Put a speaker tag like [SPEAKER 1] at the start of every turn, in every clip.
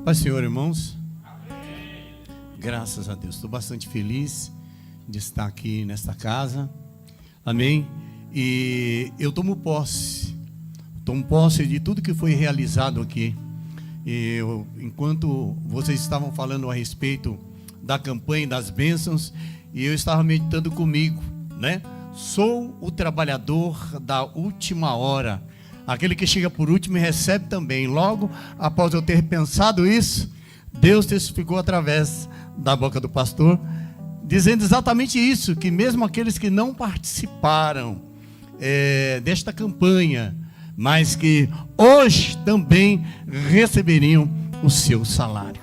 [SPEAKER 1] Pai, Senhor, irmãos. Graças a Deus. Estou bastante feliz de estar aqui nesta casa. Amém. E eu tomo posse de tudo que foi realizado aqui. Enquanto vocês estavam falando a respeito da campanha das bênçãos, e eu estava meditando comigo, né? Sou o trabalhador da última hora, aquele que chega por último e recebe também. Logo após eu ter pensado isso, Deus testificou através da boca do pastor, dizendo exatamente isso, que mesmo aqueles que não participaram desta campanha, mas que hoje também receberiam o seu salário,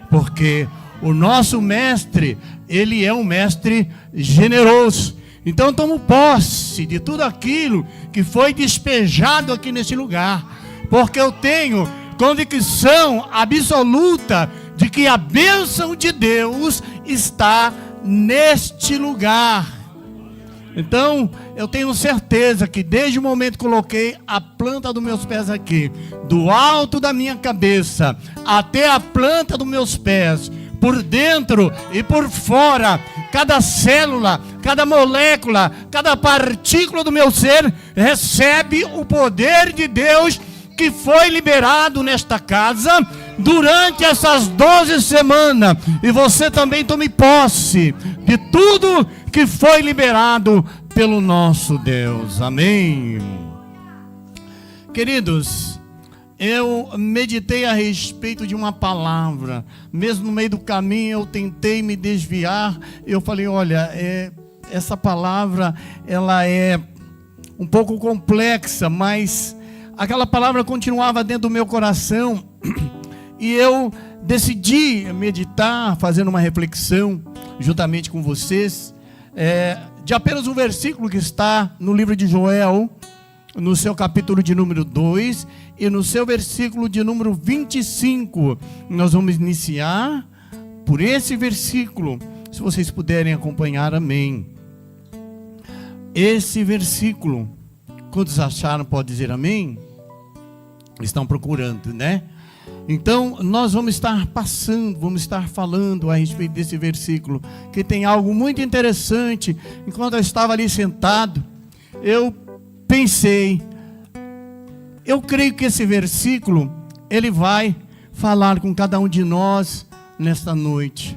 [SPEAKER 1] porque o nosso mestre, ele é um mestre generoso. Então tomo posse de tudo aquilo que foi despejado aqui nesse lugar, porque eu tenho convicção absoluta de que a bênção de Deus está neste lugar. Então eu tenho certeza que desde o momento que coloquei a planta dos meus pés aqui, do alto da minha cabeça até a planta dos meus pés, por dentro e por fora, cada célula, cada molécula, cada partícula do meu ser recebe o poder de Deus que foi liberado nesta casa durante essas 12 semanas. E você também tome posse de tudo que foi liberado pelo nosso Deus. Amém. Queridos, eu meditei a respeito de uma palavra. Mesmo no meio do caminho eu tentei me desviar. Eu falei, olha, essa palavra ela é um pouco complexa, mas aquela palavra continuava dentro do meu coração. E eu decidi meditar, fazendo uma reflexão juntamente com vocês, de apenas um versículo que está no livro de Joel, no seu capítulo de número 2 e no seu versículo de número 25. Nós vamos iniciar por esse versículo, se vocês puderem acompanhar, amém. Esse versículo, quantos acharam, pode dizer amém? Estão procurando, né? Então nós vamos estar vamos estar falando a respeito desse versículo, que tem algo muito interessante. Enquanto eu estava ali sentado, eu pensei, eu creio que esse versículo, ele vai falar com cada um de nós nesta noite.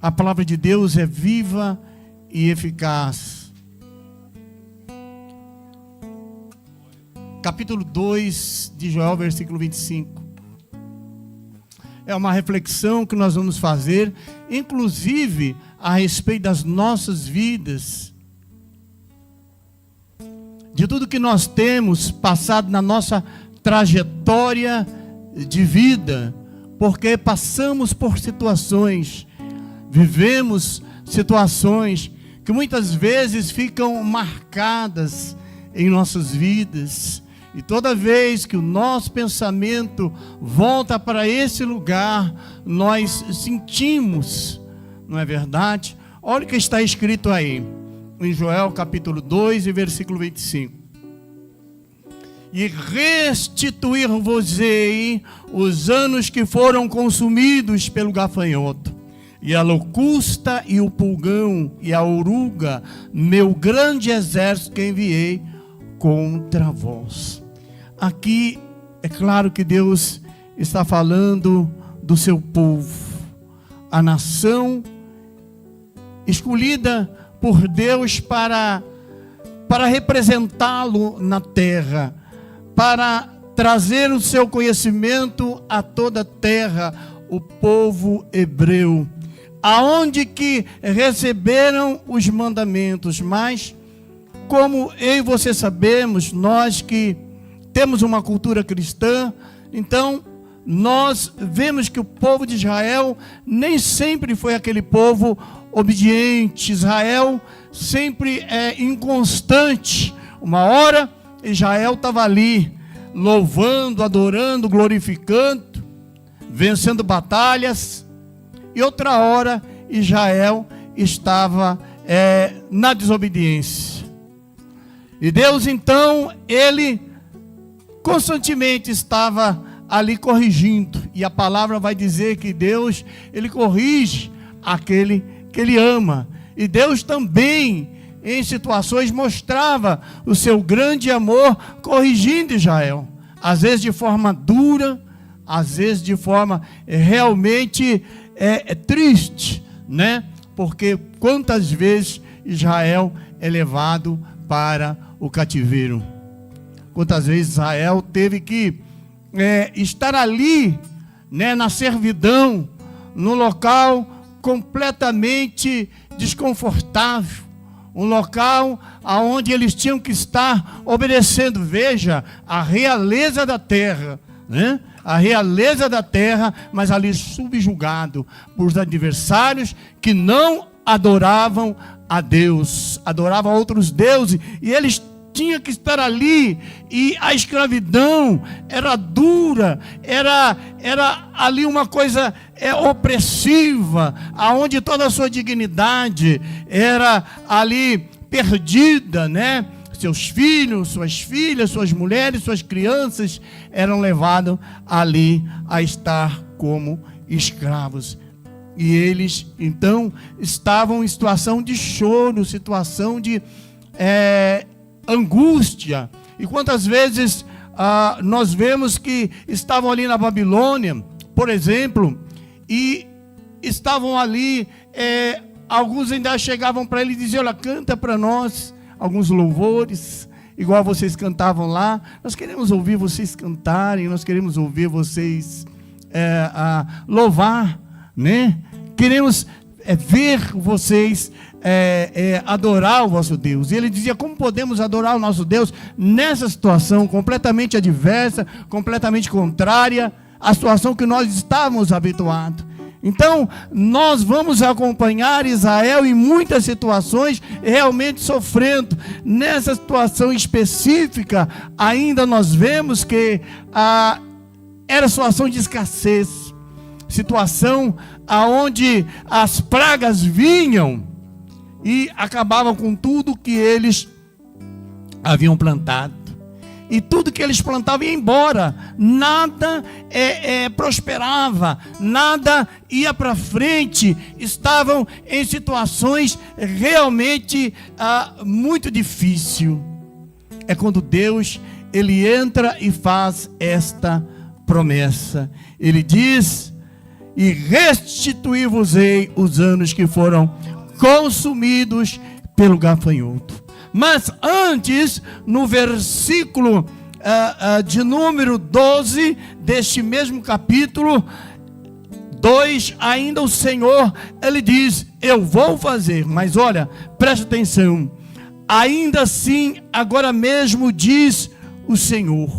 [SPEAKER 1] A palavra de Deus é viva e eficaz. Capítulo 2 de Joel, versículo 25. É uma reflexão que nós vamos fazer, inclusive a respeito das nossas vidas, de tudo que nós temos passado na nossa trajetória de vida, porque passamos por situações, vivemos situações que muitas vezes ficam marcadas em nossas vidas, e toda vez que o nosso pensamento volta para esse lugar, nós sentimos, não é verdade? Olha o que está escrito aí em Joel capítulo 2 e versículo 25. E restituir-vos-ei os anos que foram consumidos pelo gafanhoto, e a locusta, e o pulgão, e a oruga, meu grande exército que enviei contra vós. Aqui é claro que Deus está falando do seu povo, a nação escolhida por Deus para representá-lo na terra, para trazer o seu conhecimento a toda a terra, o povo hebreu, aonde que receberam os mandamentos. Mas como eu e você sabemos, nós que temos uma cultura cristã, então nós vemos que o povo de Israel nem sempre foi aquele povo obediente. Israel sempre é inconstante. Uma hora Israel estava ali louvando, adorando, glorificando, vencendo batalhas, e outra hora Israel estava na desobediência. E Deus então, ele constantemente estava ali corrigindo. E a palavra vai dizer que Deus, Ele corrige aquele que Ele ama. E Deus também, em situações, mostrava o seu grande amor corrigindo Israel. Às vezes de forma dura, às vezes de forma realmente triste, né? Porque quantas vezes Israel é levado para o cativeiro. Quantas vezes Israel teve que estar ali, né, na servidão, no local completamente desconfortável, um local aonde eles tinham que estar obedecendo. Veja, a realeza da terra, né? A realeza da terra, mas ali subjugado por adversários que não adoravam a Deus, adoravam a outros deuses, e eles tinham que estar ali, e a escravidão era dura, era ali uma coisa opressiva, aonde toda a sua dignidade era ali perdida, né? Seus filhos, suas filhas, suas mulheres, suas crianças eram levados ali a estar como escravos. E eles, então, estavam em situação de choro, situação de angústia. E quantas vezes nós vemos que estavam ali na Babilônia, por exemplo, e estavam ali, alguns ainda chegavam para ele e diziam: olha, canta para nós alguns louvores, igual vocês cantavam lá. Nós queremos ouvir vocês cantarem, nós queremos ouvir vocês louvar, né? Queremos ver vocês adorar o vosso Deus. E ele dizia: como podemos adorar o nosso Deus nessa situação completamente adversa, completamente contrária à situação que nós estávamos habituados? Então, nós vamos acompanhar Israel em muitas situações realmente sofrendo. Nessa situação específica, ainda nós vemos que era situação de escassez, situação aonde as pragas vinham e acabavam com tudo que eles haviam plantado. E tudo que eles plantavam ia embora, nada prosperava, nada ia para frente. Estavam em situações realmente muito difíceis. É quando Deus, Ele entra e faz esta promessa. Ele diz: e restituir-vos-ei os anos que foram consumidos pelo gafanhoto. Mas antes, no versículo de número 12 deste mesmo capítulo 2, ainda o Senhor, Ele diz: eu vou fazer. Mas olha, presta atenção: ainda assim, agora mesmo diz o Senhor,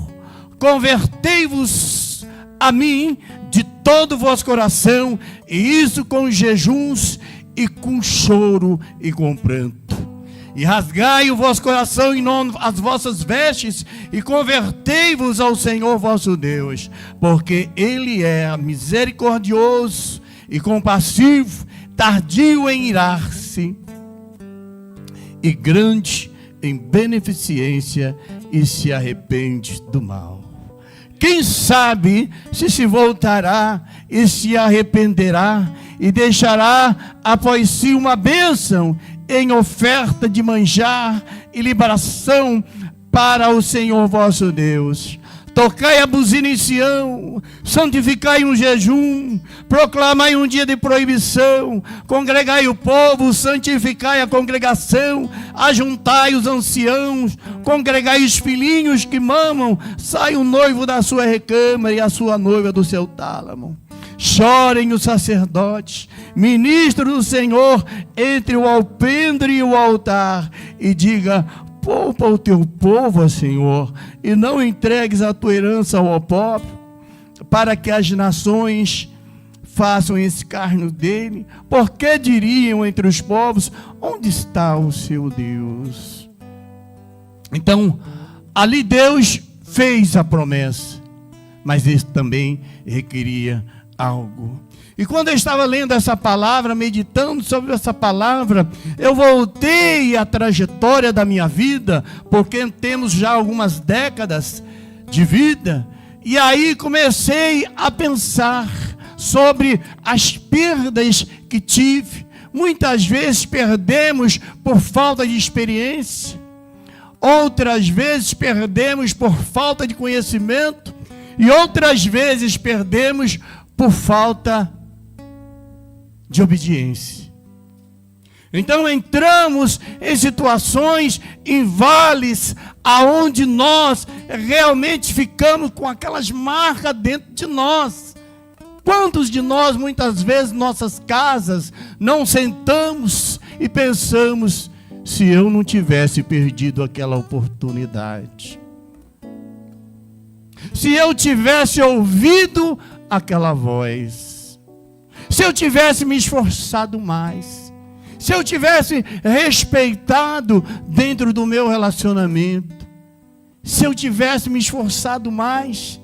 [SPEAKER 1] convertei-vos a mim de todo o vosso coração, e isso com jejuns e com choro e com pranto. E rasgai o vosso coração e não as vossas vestes, e convertei-vos ao Senhor vosso Deus, porque Ele é misericordioso e compassivo, tardio em irar-se, e grande em beneficência, e se arrepende do mal. Quem sabe se voltará e se arrependerá, e deixará após si uma bênção em oferta de manjar e liberação para o Senhor vosso Deus. Tocai a buzina em Sião, santificai um jejum, proclamai um dia de proibição, congregai o povo, santificai a congregação, ajuntai os anciãos, congregai os filhinhos que mamam, sai o noivo da sua recâmara e a sua noiva do seu tálamo. Chorem os sacerdotes, ministros do Senhor, entre o alpendre e o altar, e diga: poupa o teu povo, Senhor, e não entregues a tua herança ao pobre, para que as nações façam escárnio dele. Porque diriam entre os povos: onde está o seu Deus? Então, ali Deus fez a promessa, mas ele também requeria algo. E quando eu estava lendo essa palavra, meditando sobre essa palavra, eu voltei à trajetória da minha vida, porque temos já algumas décadas de vida, E aí comecei a pensar sobre as perdas que tive. Muitas vezes perdemos por falta de experiência, outras vezes perdemos por falta de conhecimento, e outras vezes perdemos por falta de obediência. Então entramos em situações, em vales, aonde nós realmente ficamos com aquelas marcas dentro de nós. Quantos de nós, muitas vezes, nossas casas, não sentamos e pensamos, se eu não tivesse perdido aquela oportunidade, se eu tivesse ouvido aquela voz, se eu tivesse me esforçado mais, se eu tivesse respeitado dentro do meu relacionamento, se eu tivesse me esforçado mais,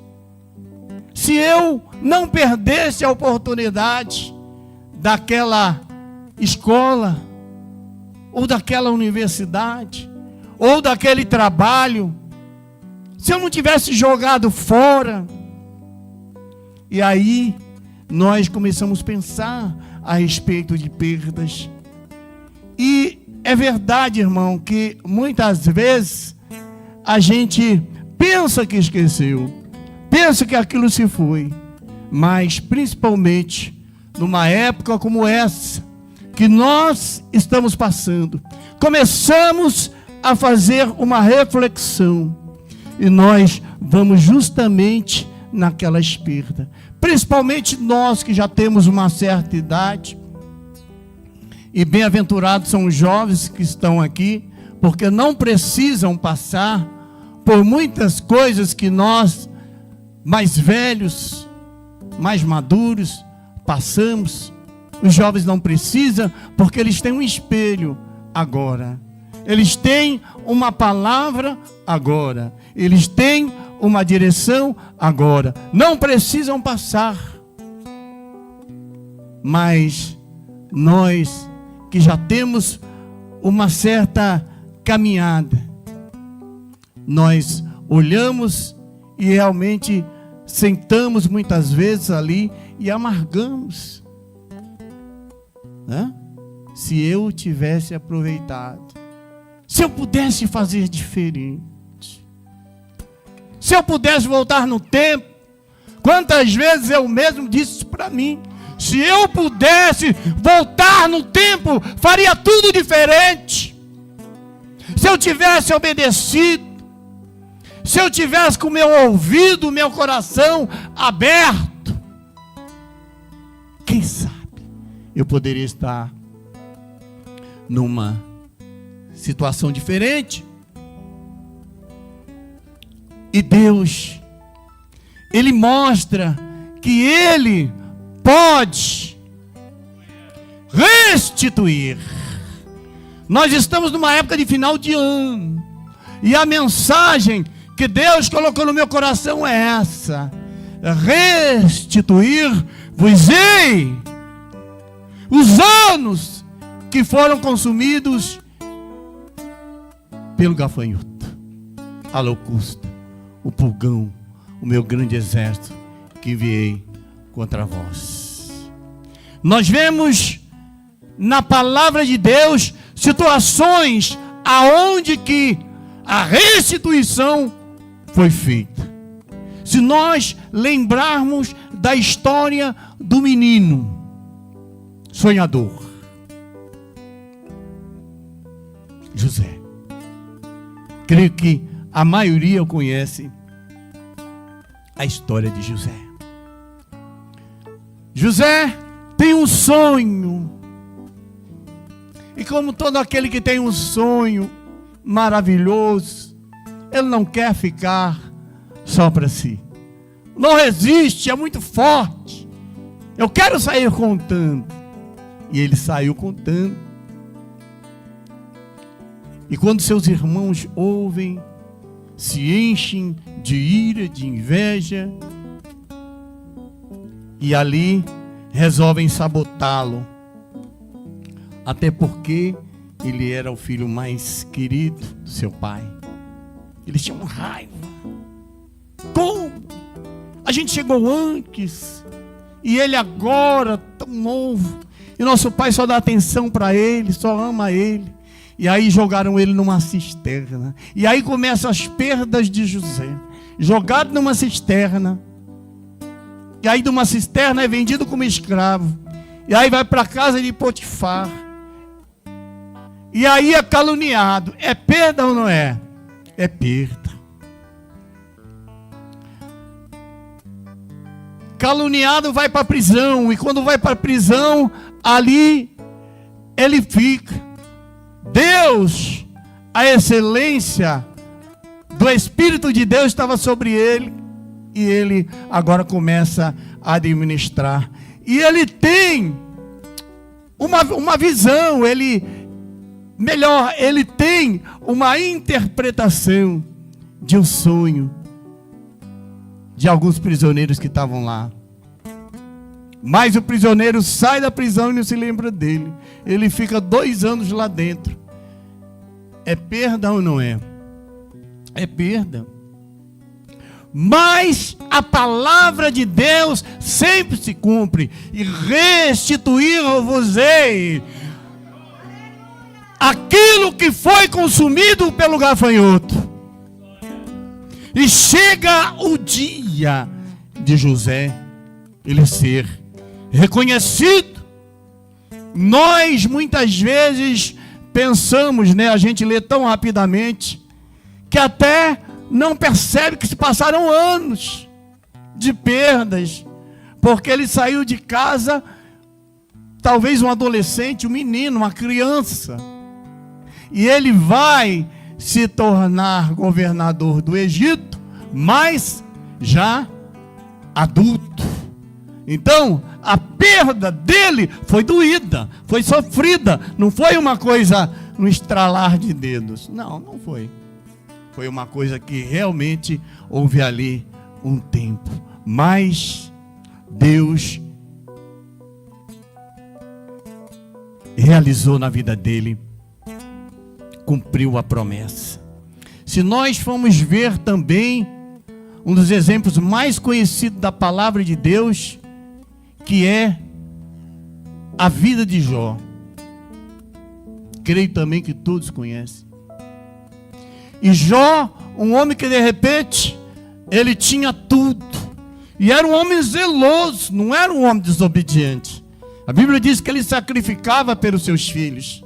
[SPEAKER 1] se eu não perdesse a oportunidade daquela escola, ou daquela universidade, ou daquele trabalho, se eu não tivesse jogado fora. E aí nós começamos a pensar a respeito de perdas. E é verdade, irmão, que muitas vezes a gente pensa que esqueceu, pensa que aquilo se foi, mas principalmente numa época como essa que nós estamos passando, começamos a fazer uma reflexão e nós vamos justamente naquelas perdas, principalmente nós que já temos uma certa idade. E bem-aventurados são os jovens que estão aqui, porque não precisam passar por muitas coisas que nós, mais velhos, mais maduros, passamos. Os jovens não precisam, porque eles têm um espelho agora. Eles têm uma palavra agora. Eles têm uma direção agora. Não precisam passar. Mas nós que já temos uma certa caminhada, nós olhamos e realmente sentamos muitas vezes ali e amargamos. Se eu tivesse aproveitado, se eu pudesse fazer diferente, se eu pudesse voltar no tempo. Quantas vezes eu mesmo disse isso para mim: se eu pudesse voltar no tempo, faria tudo diferente. Se eu tivesse obedecido, se eu tivesse com o meu ouvido, meu coração aberto, quem sabe eu poderia estar numa situação diferente. E Deus, Ele mostra que Ele pode restituir. Nós estamos numa época de final de ano, e a mensagem que Deus colocou no meu coração é essa: restituir-vos-ei os anos que foram consumidos pelo gafanhoto, a locusta, o pulgão, o meu grande exército que enviei contra vós. Nós vemos na palavra de Deus situações aonde que a restituição foi feita. Se nós lembrarmos da história do menino sonhador, José, creio que a maioria conhece a história de José. José tem um sonho, e como todo aquele que tem um sonho maravilhoso, ele não quer ficar só para si. Não resiste, é muito forte. Eu quero sair contando. E ele saiu contando. E quando seus irmãos ouvem, se enchem de ira, de inveja, e ali resolvem sabotá-lo. Até porque ele era o filho mais querido do seu pai. Eles tinham raiva. Como? A gente chegou antes. E ele agora, tão novo. E nosso pai só dá atenção para ele, só ama ele. E aí jogaram ele numa cisterna. E aí começam as perdas de José. Jogado numa cisterna. E aí de uma cisterna é vendido como escravo. E aí vai para a casa de Potifar. E aí é caluniado. É perda ou não é? É perda. Caluniado vai para a prisão. E quando vai para a prisão, ali ele fica. Deus, a excelência do Espírito de Deus estava sobre ele. E ele agora começa a administrar. E ele tem uma visão, ele tem uma interpretação de um sonho de alguns prisioneiros que estavam lá. Mas o prisioneiro sai da prisão e não se lembra dele. Ele fica 2 anos lá dentro. É perda ou não é? É perda. Mas a palavra de Deus sempre se cumpre. E restituir-vos-ei aquilo que foi consumido pelo gafanhoto. E chega o dia de José, ele ser reconhecido. Nós muitas vezes pensamos, a gente lê tão rapidamente, que até não percebe que se passaram anos de perdas, porque ele saiu de casa, talvez um adolescente, um menino, uma criança, e ele vai se tornar governador do Egito, mas já adulto. Então, a perda dele foi doída, foi sofrida, não foi uma coisa no estralar de dedos. Não foi. Foi uma coisa que realmente houve ali um tempo. Mas Deus realizou na vida dele, cumpriu a promessa. Se nós formos ver também um dos exemplos mais conhecidos da palavra de Deus, que é a vida de Jó. Creio também que todos conhecem. E Jó, um homem que de repente, ele tinha tudo. E era um homem zeloso, não era um homem desobediente. A Bíblia diz que ele sacrificava pelos seus filhos.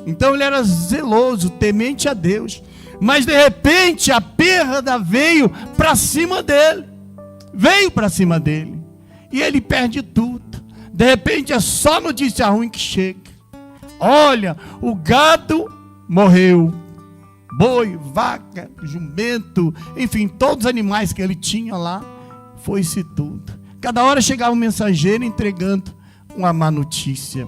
[SPEAKER 1] Então ele era zeloso, temente a Deus. Mas de repente a perda veio para cima dele. Veio para cima dele. E ele perde tudo. De repente é só notícia ruim que chega. Olha, o gado morreu. Boi, vaca, jumento, enfim, todos os animais que ele tinha lá, foi-se tudo. Cada hora chegava um mensageiro entregando uma má notícia.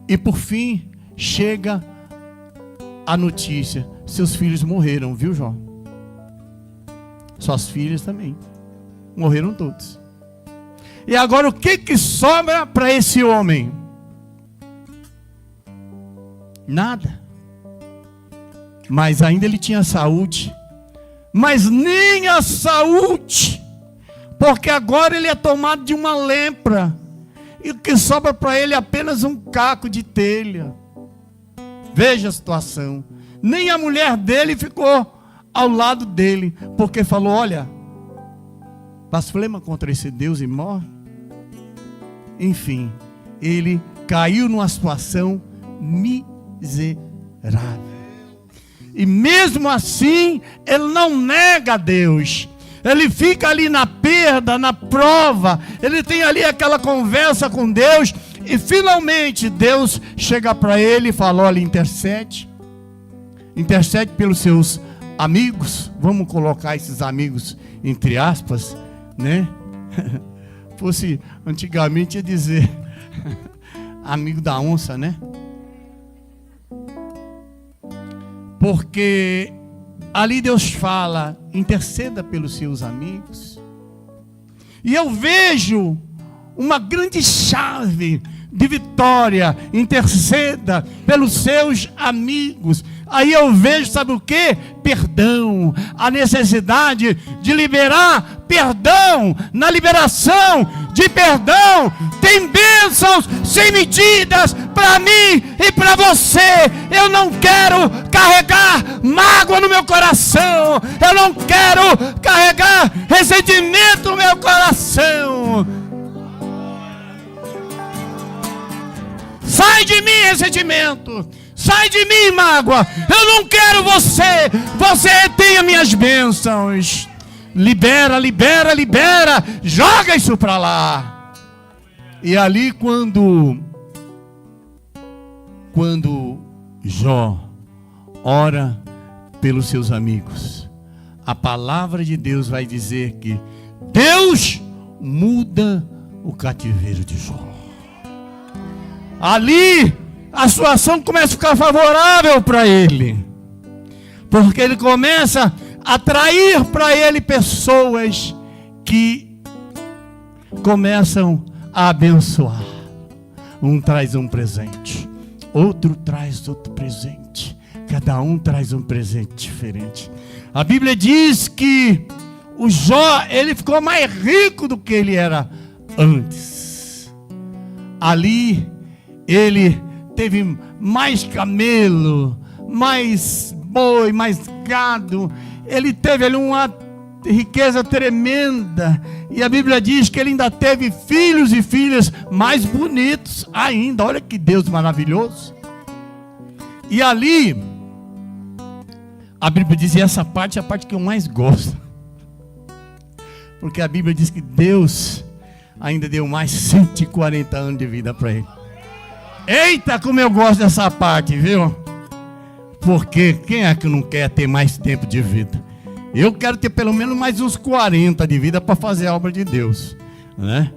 [SPEAKER 1] E por fim, chega a notícia: seus filhos morreram, viu, Jó? Suas filhas também. Morreram todos. E agora o que sobra para esse homem? Nada. Mas ainda ele tinha saúde. Mas nem a saúde. Porque agora ele é tomado de uma lepra. E o que sobra para ele é apenas um caco de telha. Veja a situação. Nem a mulher dele ficou ao lado dele. Porque falou: olha, blasfema contra esse Deus e morre. Enfim, ele caiu numa situação miserável. E mesmo assim, ele não nega a Deus. Ele fica ali na perda, na prova. Ele tem ali aquela conversa com Deus. E finalmente Deus chega para ele e fala: olha, intercede. Intercede pelos seus amigos. Vamos colocar esses amigos entre aspas, né? Fosse antigamente ia dizer amigo da onça, né? Porque ali Deus fala: interceda pelos seus amigos. E eu vejo uma grande chave de vitória, interceda pelos seus amigos. Aí eu vejo, sabe o que? Perdão, a necessidade de liberar perdão. Na liberação de perdão, tem bênçãos sem medidas para mim e para você. Eu não quero carregar mágoa no meu coração, eu não quero carregar ressentimento no meu coração. Sai de mim, ressentimento. Sai de mim, mágoa. Eu não quero você. Você retém as minhas bênçãos. Libera, libera, libera. Joga isso para lá. E ali quando Jó ora pelos seus amigos, a palavra de Deus vai dizer que Deus muda o cativeiro de Jó. Ali a situação começa a ficar favorável para ele, porque ele começa a atrair para ele pessoas que começam a abençoar. Um traz um presente, outro traz outro presente, cada um traz um presente diferente. A Bíblia diz que o Jó, ele ficou mais rico do que ele era antes. Ali ele teve mais camelo, mais boi, mais gado. Ele teve ali uma riqueza tremenda. E a Bíblia diz que ele ainda teve filhos e filhas mais bonitos ainda. Olha que Deus maravilhoso. E ali, a Bíblia diz, e essa parte é a parte que eu mais gosto. Porque a Bíblia diz que Deus ainda deu mais 140 anos de vida para ele. Eita, como eu gosto dessa parte, viu? Porque quem é que não quer ter mais tempo de vida? Eu quero ter pelo menos mais uns 40 de vida para fazer a obra de Deus, né?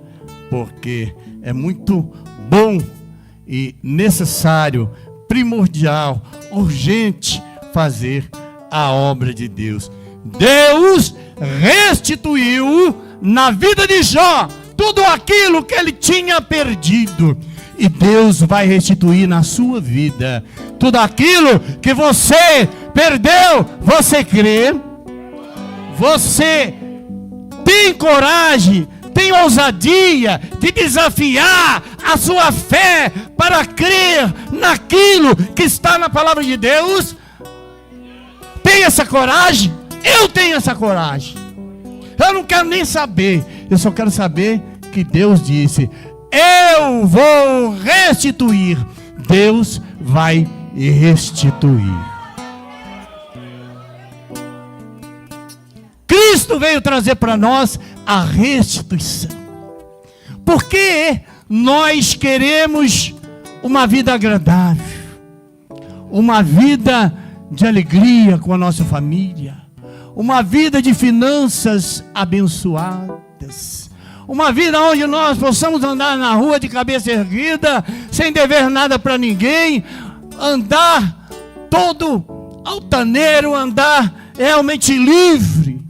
[SPEAKER 1] Porque é muito bom e necessário, primordial, urgente fazer a obra de Deus. Deus restituiu na vida de Jó tudo aquilo que ele tinha perdido. E Deus vai restituir na sua vida tudo aquilo que você perdeu. Você crê? Você tem coragem, tem ousadia de desafiar a sua fé para crer naquilo que está na palavra de Deus? Tem essa coragem? Eu tenho essa coragem. Eu não quero nem saber. Eu só quero saber que Deus disse: eu vou restituir. Deus vai restituir. Cristo veio trazer para nós a restituição. Porque nós queremos uma vida agradável, uma vida de alegria com a nossa família, uma vida de finanças abençoadas, uma vida onde nós possamos andar na rua de cabeça erguida, sem dever nada para ninguém, andar todo altaneiro, andar realmente livre.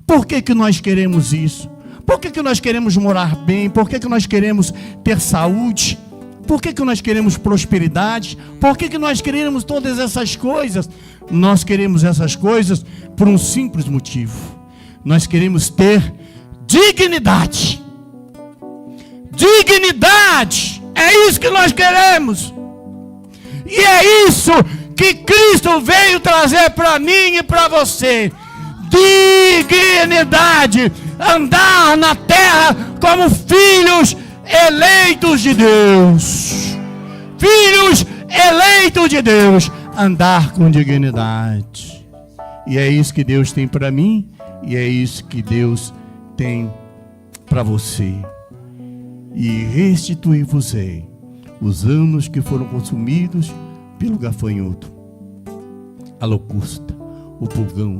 [SPEAKER 1] Por que que nós queremos isso? Por que que nós queremos morar bem? Por que que nós queremos ter saúde? Por que que nós queremos prosperidade? Por que que nós queremos todas essas coisas? Nós queremos essas coisas por um simples motivo. Nós queremos ter dignidade. Dignidade, é isso que nós queremos. E é isso que Cristo veio trazer para mim e para você. Dignidade, andar na terra como filhos eleitos de Deus. Filhos eleitos de Deus, andar com dignidade. E é isso que Deus tem para mim, e é isso que Deus tem para você. E restituir-vos-ei os anos que foram consumidos pelo gafanhoto, a locusta, o pulgão,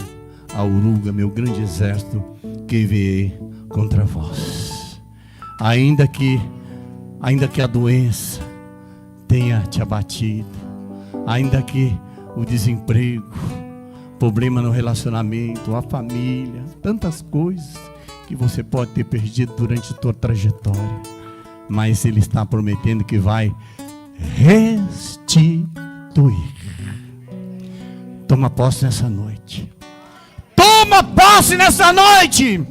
[SPEAKER 1] a oruga, meu grande exército que enviei contra vós. Ainda que a doença tenha te abatido, ainda que o desemprego, problema no relacionamento, a família, tantas coisas que você pode ter perdido durante a tua trajetória, mas Ele está prometendo que vai restituir. Toma posse nessa noite. Toma posse nessa noite.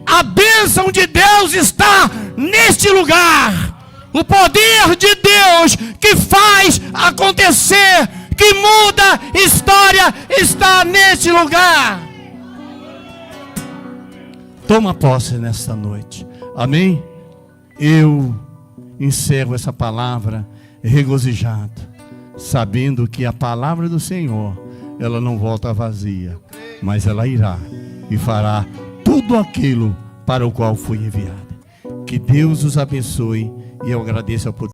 [SPEAKER 1] A bênção de Deus está neste lugar. O poder de Deus que faz acontecer, que muda história, está neste lugar. Toma posse nesta noite. Amém? Eu encerro essa palavra regozijado, sabendo que a palavra do Senhor, ela não volta vazia, mas ela irá e fará tudo aquilo para o qual foi enviada. Que Deus os abençoe, e eu agradeço a oportunidade.